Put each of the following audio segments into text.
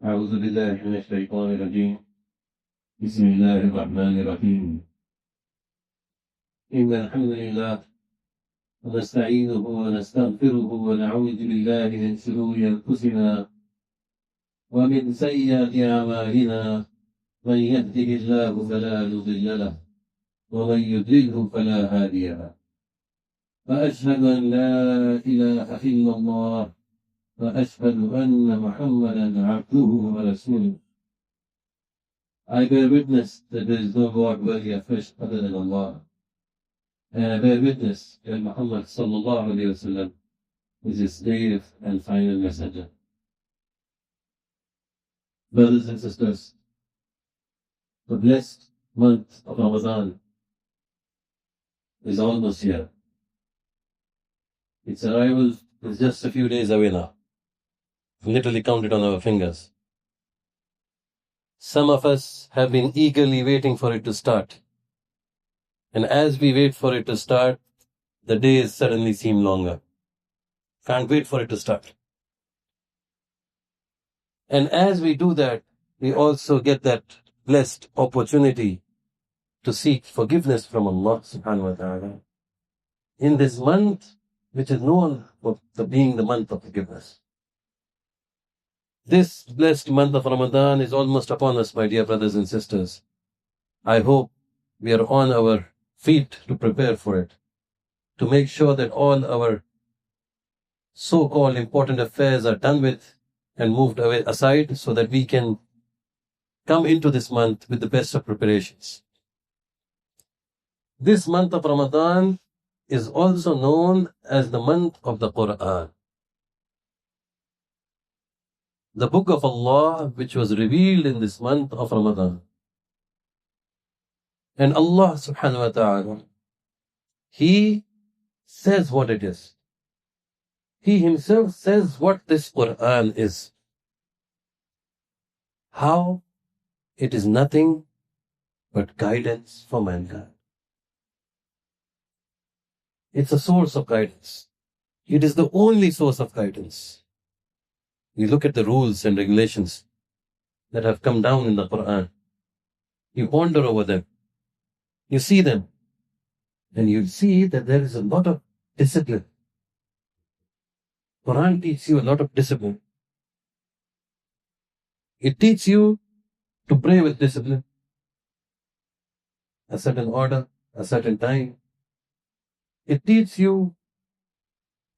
أعوذ بالله من الشيطان الرجيم بسم الله الرحمن الرحيم إن الحمد لله ونستعينه ونستغفره ونعوذ بالله من شرور أنفسنا ومن سيئات أعمالنا من يهده الله فلا مضل له ومن يضلله فلا هادي له وأشهد أن لا إله إلا الله وأشهد أن محمدا عبده ورسوله. I bear witness that there is no God worthy of worship other than Allah. And I bear witness that Muhammad sallallahu alayhi wa sallam is his slave and final messenger. Brothers and sisters, the blessed month of Ramadan is almost here. Its arrival is just a few days away now. We literally count it on our fingers. Some of us have been eagerly waiting for it to start. And as we wait for it to start, the days suddenly seem longer. Can't wait for it to start. And as we do that, we also get that blessed opportunity to seek forgiveness from Allah subhanahu wa ta'ala in this month, which is known for being the month of forgiveness. This blessed month of Ramadan is almost upon us, my dear brothers and sisters. I hope we are on our feet to prepare for it, to make sure that all our so-called important affairs are done with and moved away aside so that we can come into this month with the best of preparations. This month of Ramadan is also known as the month of the Quran, the book of Allah which was revealed in this month of Ramadan. And Allah subhanahu wa ta'ala, He says what it is. He Himself says what this Quran is. How it is nothing but guidance for mankind. It's a source of guidance. It is the only source of guidance. You look at the rules and regulations that have come down in the Quran. You ponder over them. You see them. And you see that there is a lot of discipline. Quran teaches you a lot of discipline. It teaches you to pray with discipline. A certain order, a certain time. It teaches you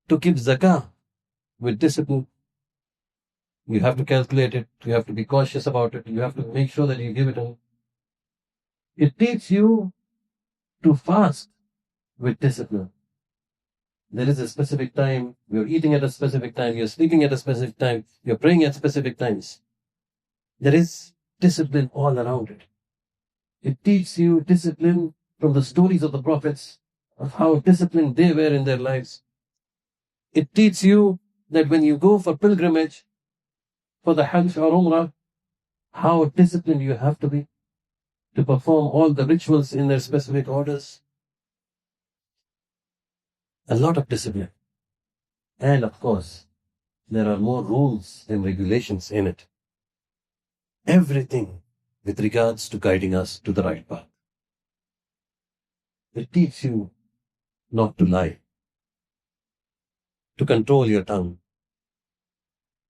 to give zakah with discipline. You have to calculate it. You have to be cautious about it. You have to make sure that you give it all. It teaches you to fast with discipline. There is a specific time. You're eating at a specific time. You're sleeping at a specific time. You're praying at specific times. There is discipline all around it. It teaches you discipline from the stories of the prophets, of how disciplined they were in their lives. It teaches you that when you go for pilgrimage, for the Hajj or Umrah, how disciplined you have to be to perform all the rituals in their specific orders. A lot of discipline. And of course, there are more rules and regulations in it. Everything with regards to guiding us to the right path. It teaches you not to lie, to control your tongue.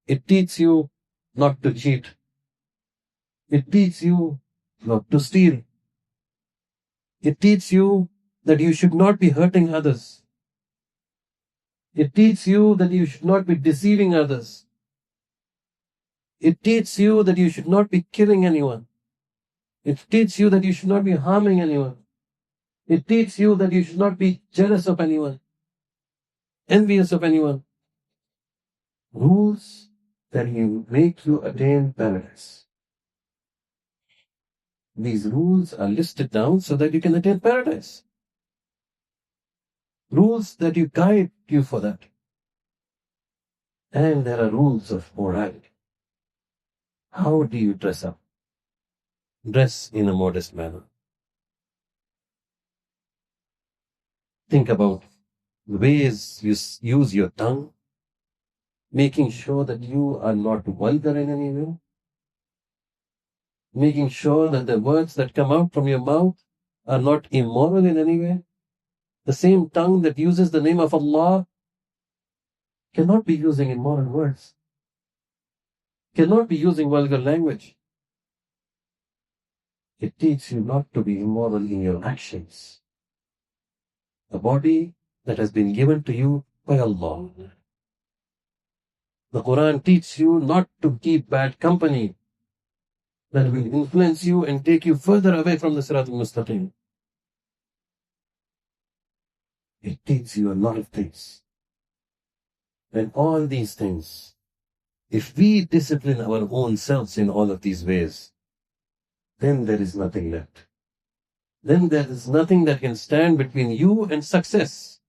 It teaches you not to cheat. It teaches you not to steal. It teaches you that you should not be hurting others. It teaches you that you should not be deceiving others. It teaches you that you should not be killing anyone. It teaches you that you should not be harming anyone. It teaches you that you should not be jealous of anyone, envious of anyone. Rules that will make you attain paradise. These rules are listed down so that you can attain paradise. Rules that you guide you for that. And there are rules of morality. How do you dress up? Dress in a modest manner. Think about the ways you use your tongue, making sure that you are not vulgar in any way, making sure that the words that come out from your mouth are not immoral in any way. The same tongue that uses the name of Allah cannot be using immoral words, cannot be using vulgar language. It teaches you not to be immoral in your actions. A body that has been given to you by Allah. The Quran teaches you not to keep bad company that will influence you and take you further away from the Sirat al-Mustaqim. It teaches you a lot of things. And all these things, if we discipline our own selves in all of these ways, then there is nothing left. Then there is nothing that can stand between you and success.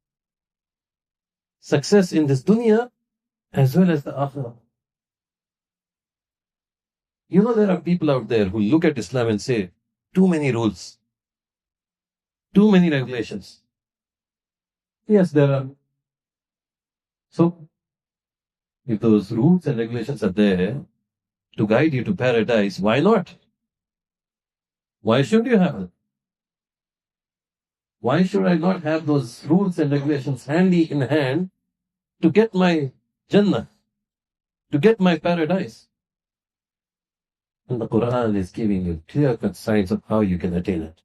Success in this dunya as well as the akhirah. You know, there are people out there who look at Islam and say, too many rules, too many regulations. Yes, there are. So, if those rules and regulations are there to guide you to paradise, why not? Why should you have them? Why should I not have those rules and regulations handy in hand to get my Jannah, to get my paradise? And the Quran is giving you clear-cut signs of how you can attain it.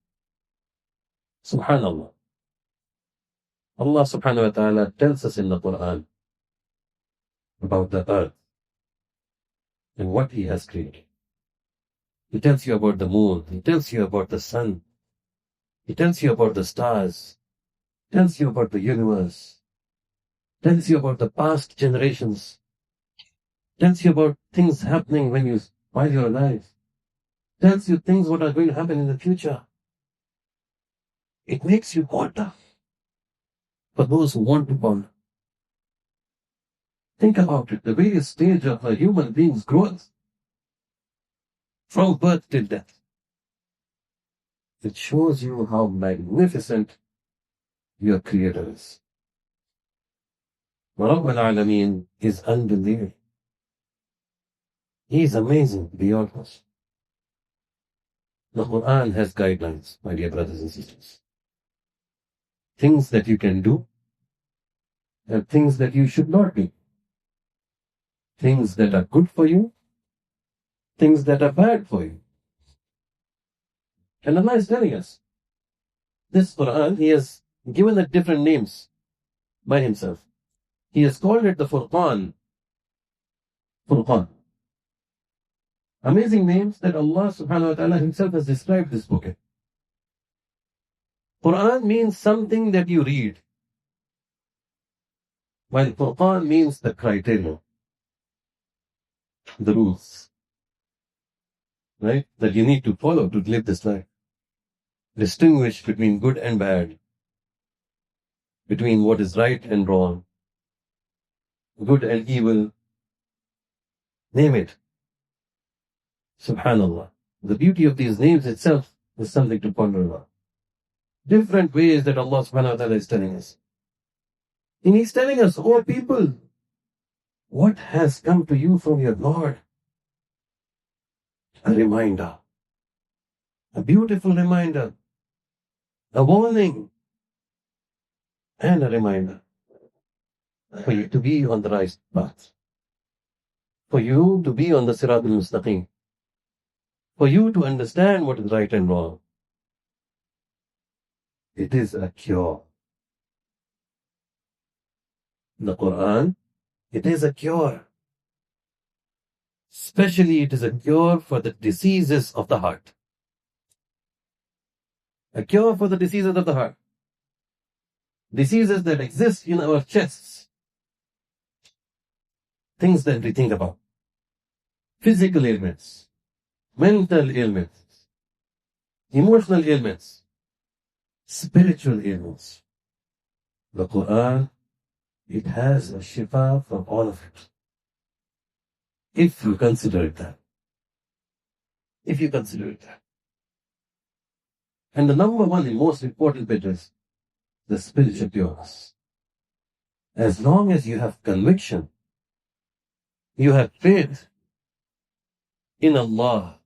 Subhanallah. Allah subhanahu wa ta'ala tells us in the Quran about the earth and what He has created. He tells you about the moon. He tells you about the sun. He tells you about the stars. He tells you about the universe. He tells you about the past generations. He tells you about things happening while you're alive. He tells you things what are going to happen in the future. It makes you wonder. For those who want to ponder, think about it, the various stage of a human being's growth, from birth till death. It shows you how magnificent your Creator is. Rabb al-Alameen is unbelievable. He is amazing beyond us. The Quran has guidelines, my dear brothers and sisters. Things that you can do and things that you should not do. Things that are good for you, things that are bad for you. And Allah is telling us, this Quran, He has given it different names by Himself. He has called it the Furqan. Furqan. Amazing names that Allah subhanahu wa ta'ala Himself has described this book in. Quran means something that you read, while Furqan means the criteria, the rules, right, that you need to follow to live this life. Distinguish between good and bad, between what is right and wrong, good and evil, name it. Subhanallah. The beauty of these names itself is something to ponder about. Different ways that Allah subhanahu wa ta'ala is telling us. And He's telling us, oh people, what has come to you from your Lord? A reminder. A beautiful reminder. A warning. And a reminder. For you to be on the right path. For you to be on the Sirat al-Mustaqim. For you to understand what is right and wrong. It is a cure. The Quran, it is a cure. Especially it is a cure for the diseases of the heart. A cure for the diseases of the heart. Diseases that exist in our chests. Things that we think about. Physical ailments. Mental ailments. Emotional ailments. Spiritual ailments. The Quran, it has a shifa for all of it. If you consider it that. If you consider it that. And the number one and most important bit is the spiritual pureness. As long as you have conviction, you have faith in Allah,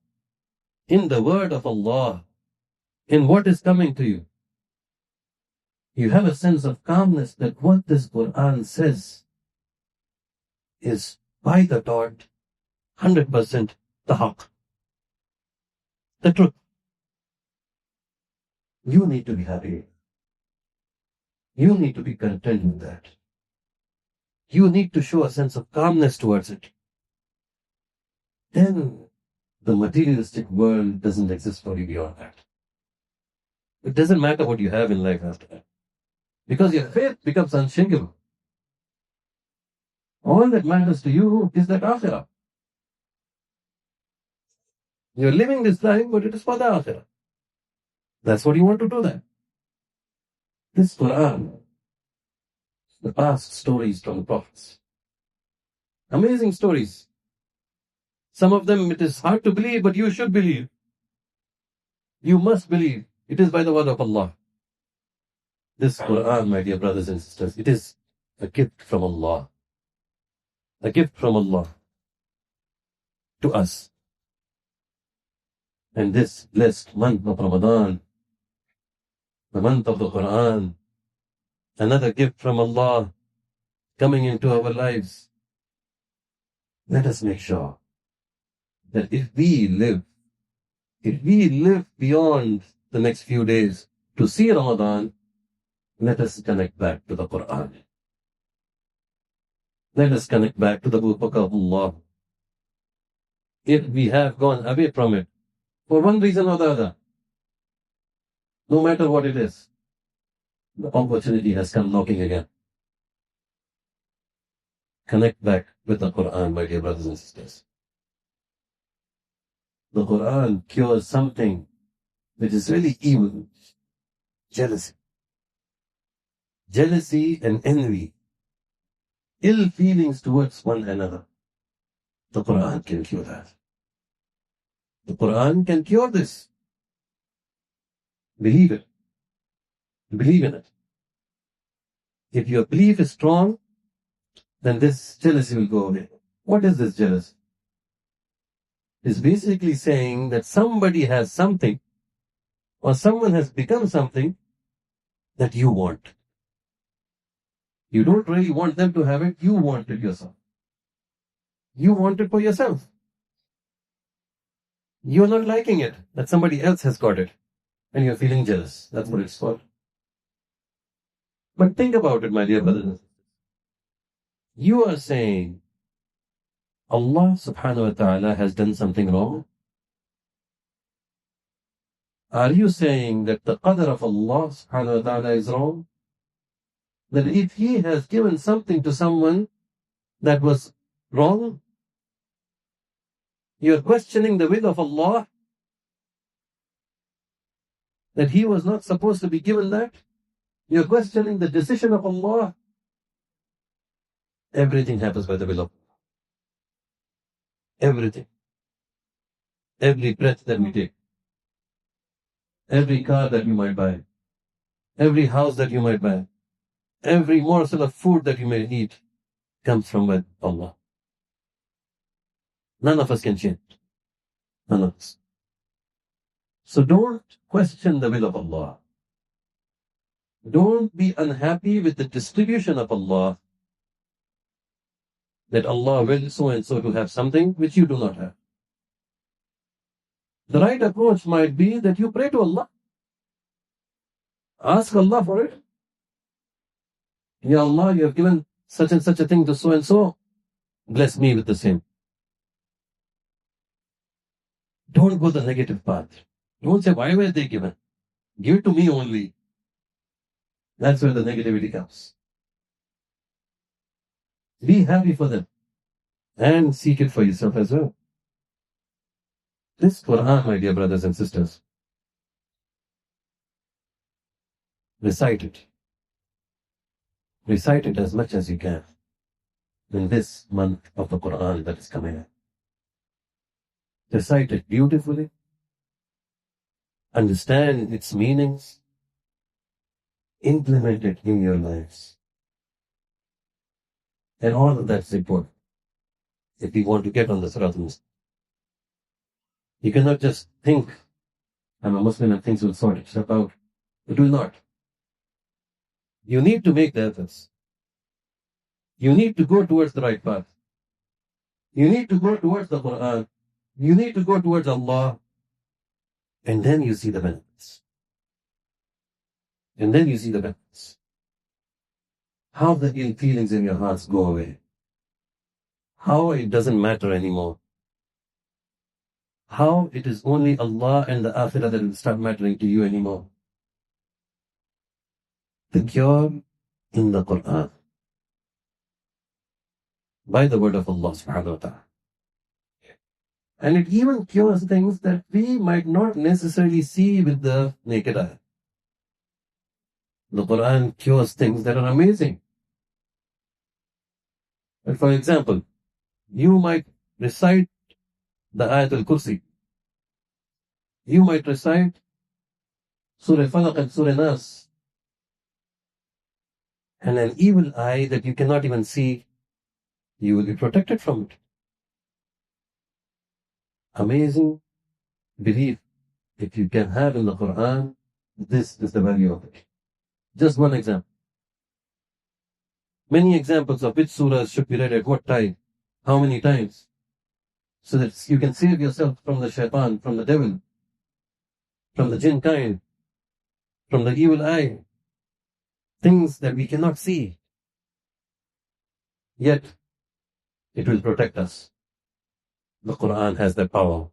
in the word of Allah, in what is coming to you. You have a sense of calmness that what this Quran says is by the dot, 100% the haqq, the truth. You need to be happy. You need to be content with that. You need to show a sense of calmness towards it. Then the materialistic world doesn't exist for you beyond that. It doesn't matter what you have in life after that. Because your faith becomes unshakable. All that matters to you is that akhirah. You're living this life, but it is for the akhirah. That's what you want to do then. This Quran, the past stories from the prophets. Amazing stories. Some of them it is hard to believe, but you should believe. You must believe. It is by the word of Allah. This Quran, my dear brothers and sisters, it is a gift from Allah. A gift from Allah to us. And this blessed month of Ramadan, the month of the Quran, another gift from Allah coming into our lives. Let us make sure that if we live beyond the next few days to see Ramadan, let us connect back to the Quran. Let us connect back to the book of Allah. If we have gone away from it, for one reason or the other, no matter what it is, the opportunity has come knocking again. Connect back with the Quran, my dear brothers and sisters. The Quran cures something which is really evil. Jealousy. Jealousy and envy. Ill feelings towards one another. The Quran can cure that. The Quran can cure this. Believe it. Believe in it. If your belief is strong, then this jealousy will go away. What is this jealousy? It's basically saying that somebody has something or someone has become something that you want. You don't really want them to have it, you want it yourself. You want it for yourself. You're not liking it, that somebody else has got it, and you're feeling jealous. That's what it's called. But think about it, my dear brothers and sisters. You are saying Allah subhanahu wa ta'ala has done something wrong? Are you saying that the qadr of Allah subhanahu wa ta'ala is wrong? That if He has given something to someone that was wrong, you're questioning the will of Allah? That He was not supposed to be given that? You're questioning the decision of Allah? Everything happens by the will of Allah. Everything. Every breath that we take. Every car that you might buy. Every house that you might buy. Every morsel of food that you may eat comes from Allah. None of us can change. None of us. So don't question the will of Allah. Don't be unhappy with the distribution of Allah. That Allah will so and so to have something which you do not have. The right approach might be that you pray to Allah. Ask Allah for it. Ya Allah, you have given such and such a thing to so and so. Bless me with the same. Don't go the negative path. Don't say, why were they given? Give it to me only. That's where the negativity comes. Be happy for them. And seek it for yourself as well. This Quran, my dear brothers and sisters, recite it. Recite it as much as you can in this month of the Quran that is coming up. Recite it beautifully. Understand its meanings. Implement it in your lives. And all of that's important if we want to get on the Sirat al-Mustaqim. You cannot just think, I'm a Muslim and things will sort itself out. It will not. You need to make the efforts. You need to go towards the right path. You need to go towards the Quran. You need to go towards Allah. And then you see the benefits. And then you see the benefits. How the ill feelings in your hearts go away. How it doesn't matter anymore. How it is only Allah and the Akhirah that will start mattering to you anymore. The cure in the Quran. By the word of Allah subhanahu wa ta'ala. And it even cures things that we might not necessarily see with the naked eye. The Quran cures things that are amazing. And for example, you might recite the Ayat al-Kursi. You might recite Surah Falaq and Surah Nas. And an evil eye that you cannot even see, you will be protected from it. Amazing belief. If you can have in the Quran, this is the value of it. Just one example. Many examples of which surahs should be read at what time, how many times, so that you can save yourself from the shaitan, from the devil, from the jinn kind, from the evil eye, things that we cannot see. Yet, it will protect us. The Quran has that power.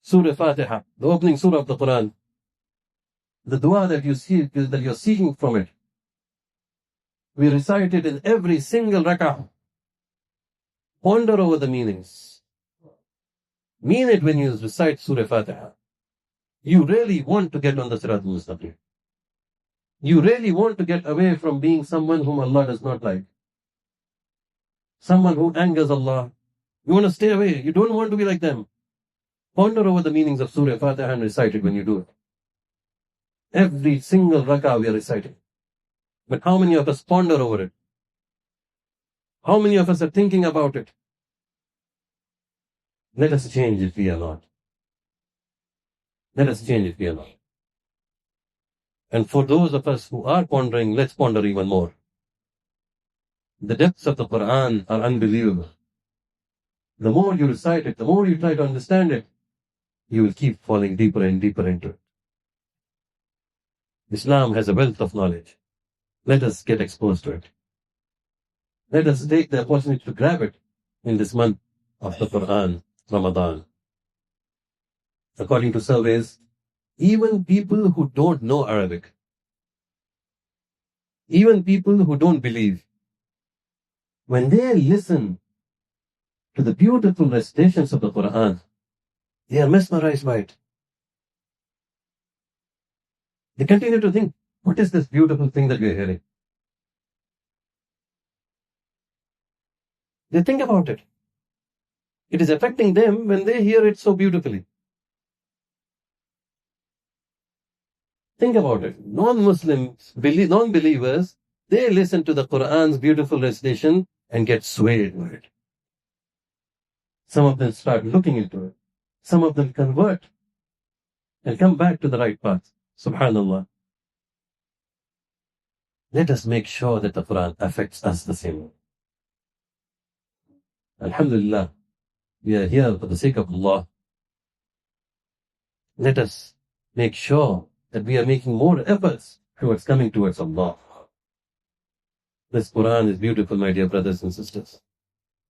Surah Fatiha, the opening surah of the Quran, the dua that you're seeking from it, we recite it in every single rak'ah. Ponder over the meanings. Mean it when you recite Surah Fatiha. You really want to get on the Sirat al-Mustaqim. You really want to get away from being someone whom Allah does not like. Someone who angers Allah. You want to stay away. You don't want to be like them. Ponder over the meanings of Surah Fatiha and recite it when you do it. Every single rak'ah we are reciting. But how many of us ponder over it? How many of us are thinking about it? Let us change if we are not. Let us change if we are not. And for those of us who are pondering, let's ponder even more. The depths of the Quran are unbelievable. The more you recite it, the more you try to understand it, you will keep falling deeper and deeper into it. Islam has a wealth of knowledge. Let us get exposed to it. Let us take the opportunity to grab it in this month of the Quran, Ramadan. According to surveys, even people who don't know Arabic, even people who don't believe, when they listen to the beautiful recitations of the Quran, they are mesmerized by it. They continue to think, what is this beautiful thing that we are hearing? They think about it. It is affecting them when they hear it so beautifully. Think about it. Non-Muslims, non-believers, they listen to the Quran's beautiful recitation and get swayed by it. Some of them start looking into it. Some of them convert and come back to the right path. Subhanallah. Let us make sure that the Quran affects us the same way. Alhamdulillah, we are here for the sake of Allah. Let us make sure that we are making more efforts towards coming towards Allah. This Quran is beautiful, my dear brothers and sisters.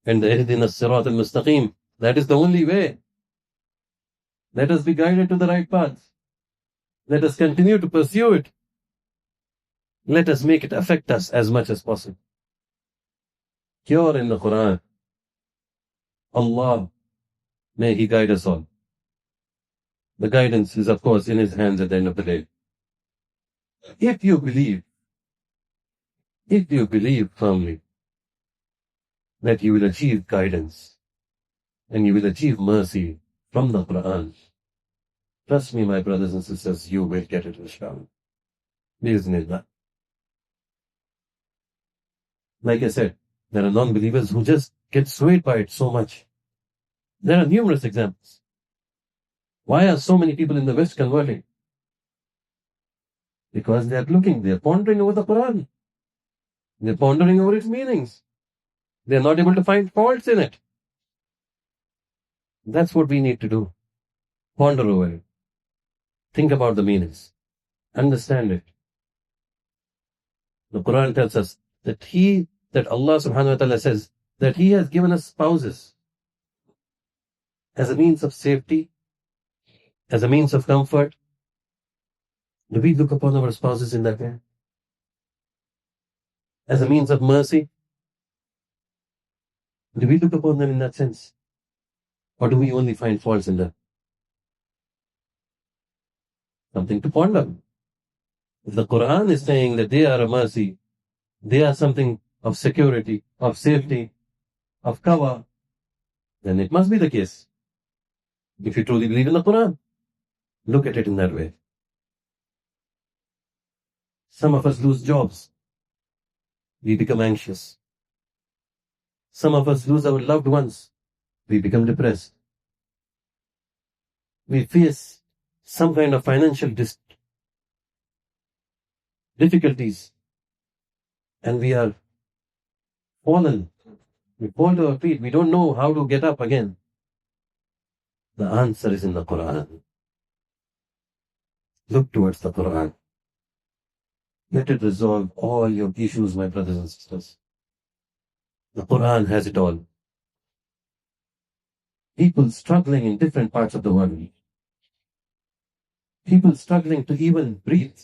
And the Ihdina as-Sirat al-Mustaqim, that is the only way. Let us be guided to the right path. Let us continue to pursue it. Let us make it affect us as much as possible. Cure in the Quran. Allah, may He guide us all. The guidance is, of course, in His hands at the end of the day. If you believe firmly that you will achieve guidance and you will achieve mercy from the Quran, trust me, my brothers and sisters, you will get it, inshallah. Bismillah. Like I said, there are non-believers who just get swayed by it so much. There are numerous examples. Why are so many people in the West converting? Because they're pondering over the Quran. They're pondering over its meanings. They're not able to find faults in it. That's what we need to do. Ponder over it. Think about the meanings. Understand it. The Quran tells us that Allah subhanahu wa ta'ala says that He has given us spouses as a means of safety, as a means of comfort. Do we look upon our spouses in that way? As a means of mercy? Do we look upon them in that sense? Or do we only find faults in them? Something to ponder. If the Quran is saying that they are a mercy, they are something of security, of safety, of cover, then it must be the case. If you truly believe in the Quran, look at it in that way. Some of us lose jobs. We become anxious. Some of us lose our loved ones. We become depressed. We face some kind of financial difficulties, and we are fallen. We fall to our feet. We don't know how to get up again. The answer is in the Quran. Look towards the Quran. Let it resolve all your issues, my brothers and sisters. The Quran has it all. People struggling in different parts of the world. People struggling to even breathe.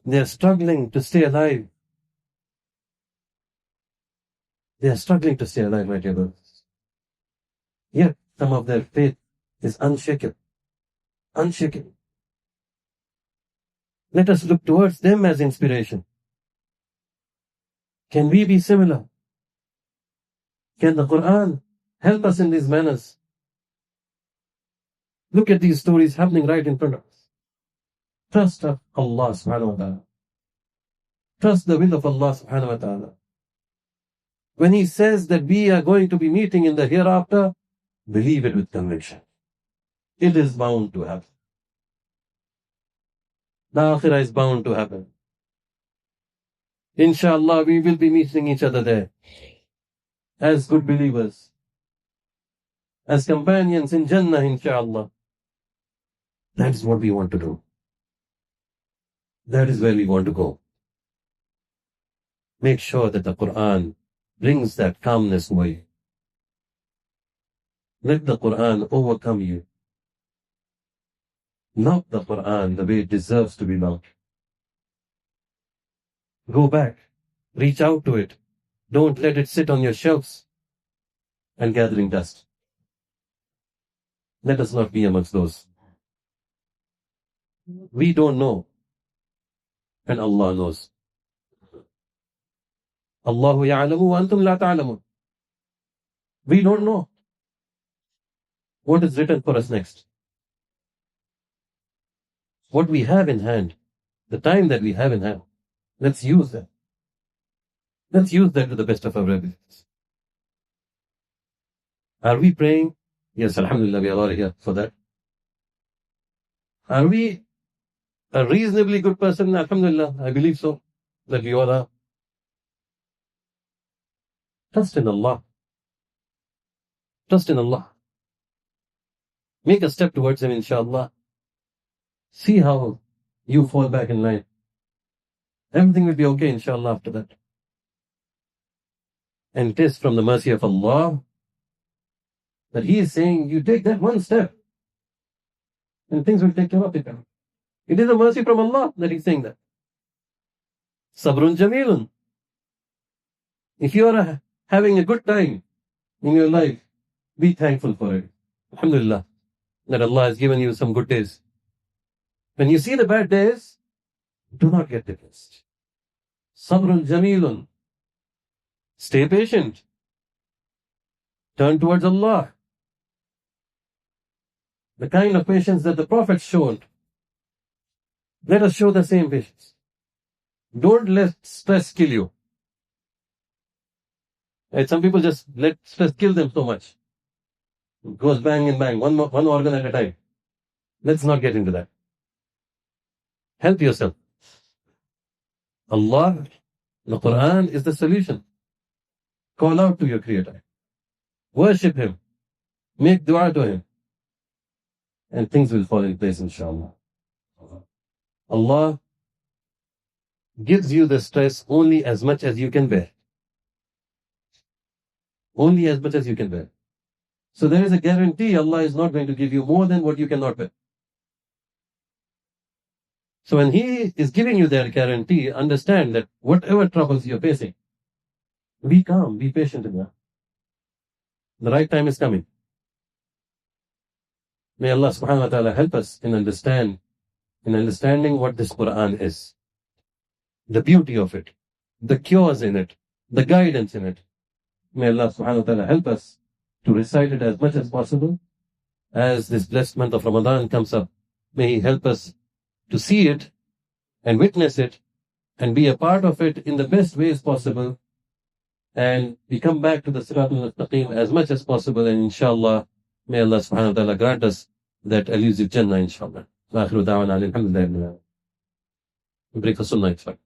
They're struggling to stay alive. They're struggling to stay alive, my dear brothers. Yet some of their faith is unshaken. Unshaken. Let us look towards them as inspiration. Can we be similar? Can the Quran help us in these manners? Look at these stories happening right in front of us. Trust of Allah subhanahu wa ta'ala. Trust the will of Allah subhanahu wa ta'ala. When He says that we are going to be meeting in the hereafter, believe it with conviction. It is bound to happen. The akhirah is bound to happen. Inshallah, we will be meeting each other there. As good believers. As companions in Jannah, inshallah. That is what we want to do. That is where we want to go. Make sure that the Quran brings that calmness over you. Let the Quran overcome you. Love the Quran the way it deserves to be loved. Go back. Reach out to it. Don't let it sit on your shelves and gathering dust. Let us not be amongst those. We don't know, and Allah knows. Allahu ya'lamu wa antum la ta'lamun. We don't know what is written for us next. What we have in hand, the time that we have in hand, let's use that. Let's use that to the best of our abilities. Are we praying? Yes, alhamdulillah, we are all here for that. Are we a reasonably good person? Alhamdulillah, I believe so, that we all are. Trust in Allah. Trust in Allah. Make a step towards Him, inshallah. See how you fall back in line. Everything will be okay, inshallah, after that. And it is from the mercy of Allah that He is saying, you take that one step and things will take care of it. It is a mercy from Allah that He's saying that. Sabrun Jamilun. If you are having a good time in your life, be thankful for it. Alhamdulillah, that Allah has given you some good days. When you see the bad days, do not get depressed. Sabrun Jamilun. Stay patient. Turn towards Allah. The kind of patience that the Prophet showed, let us show the same patience. Don't let stress kill you. Right? Some people just let stress kill them so much. It goes bang and bang, one organ at a time. Let's not get into that. Help yourself. Allah, the Quran is the solution. Call out to your Creator. Worship Him. Make dua to Him. And things will fall in place, inshallah. Allah gives you the stress only as much as you can bear. Only as much as you can bear. So there is a guarantee Allah is not going to give you more than what you cannot bear. So when He is giving you that guarantee, understand that whatever troubles you're facing, be calm, be patient in that. The right time is coming. May Allah subhanahu wa ta'ala help us in understanding what this Quran is. The beauty of it, the cures in it, the guidance in it. May Allah subhanahu wa ta'ala help us to recite it as much as possible. As this blessed month of Ramadan comes up, may He help us to see it and witness it and be a part of it in the best ways possible. And we come back to the Siratul Mustaqim as much as possible. And inshallah, may Allah subhanahu wa ta'ala grant us that elusive Jannah, inshallah. Wa akhiru da'wana alhamdulillah. Break the sunnah, it's fine.